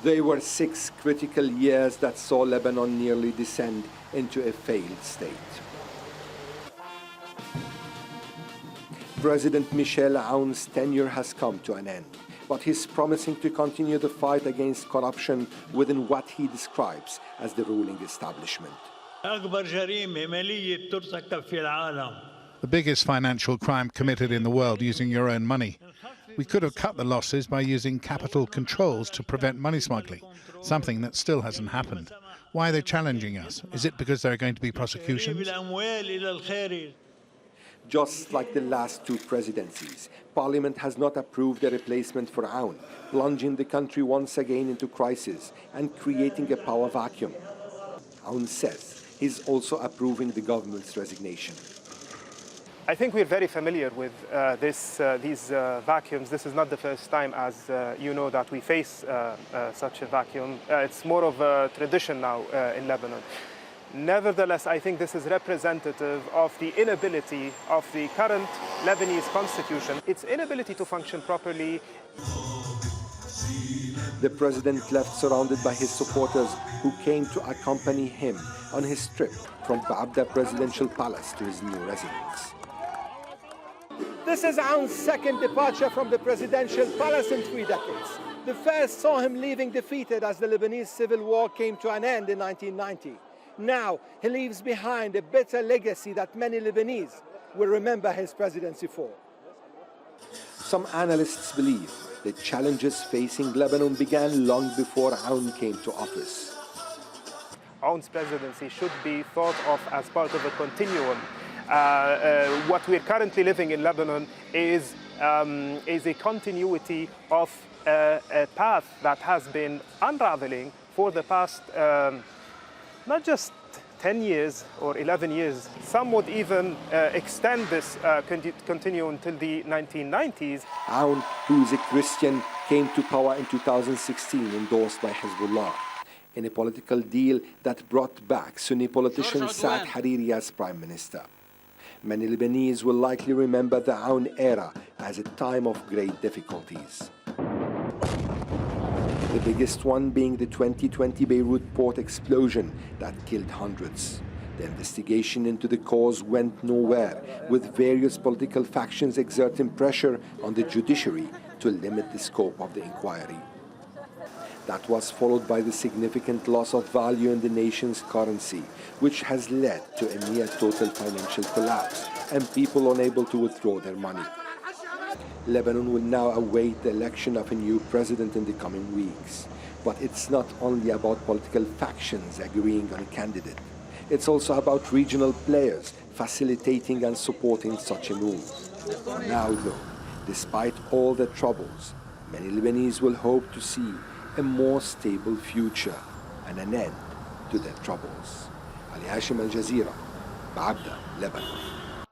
They were 6 critical years that saw Lebanon nearly descend into a failed state. President Michel Aoun's tenure has come to an end, but he's promising to continue the fight against corruption within what he describes as the ruling establishment. The biggest financial crime committed in the world using your own money. We could have cut the losses by using capital controls to prevent money smuggling, something that still hasn't happened. Why are they challenging us? Is it because there are going to be prosecutions? Just like the last 2 presidencies, Parliament has not approved a replacement for Aoun, plunging the country once again into crisis and creating a power vacuum. Aoun says he's also approving the government's resignation. I think we're very familiar with these vacuums. This is not the first time, as you know, that we face such a vacuum. It's more of a tradition now in Lebanon. Nevertheless, I think this is representative of the inability of the current Lebanese constitution, its inability to function properly. The president left surrounded by his supporters who came to accompany him on his trip from Baabda presidential palace to his new residence. This is Aoun's second departure from the presidential palace in 3 decades. The first saw him leaving defeated as the Lebanese civil war came to an end in 1990. Now, he leaves behind a bitter legacy that many Lebanese will remember his presidency for. Some analysts believe the challenges facing Lebanon began long before Aoun came to office. Aoun's presidency should be thought of as part of a continuum. What we're currently living in Lebanon is a continuity of a path that has been unraveling for the past not just 10 years or 11 years. Some would even extend this continuum until the 1990s. Aoun, who is a Christian, came to power in 2016, endorsed by Hezbollah, in a political deal that brought back Sunni politician Saad Hariri as prime minister. Many Lebanese will likely remember the Aoun era as a time of great difficulties. The biggest one being the 2020 Beirut port explosion that killed hundreds. The investigation into the cause went nowhere, with various political factions exerting pressure on the judiciary to limit the scope of the inquiry. That was followed by the significant loss of value in the nation's currency, which has led to a near total financial collapse and people unable to withdraw their money. Lebanon will now await the election of a new president in the coming weeks. But it's not only about political factions agreeing on a candidate. It's also about regional players facilitating and supporting such a move. Now, though, despite all the troubles, many Lebanese will hope to see a more stable future and an end to their troubles. Hashem, Jazeera, Baabda, Lebanon.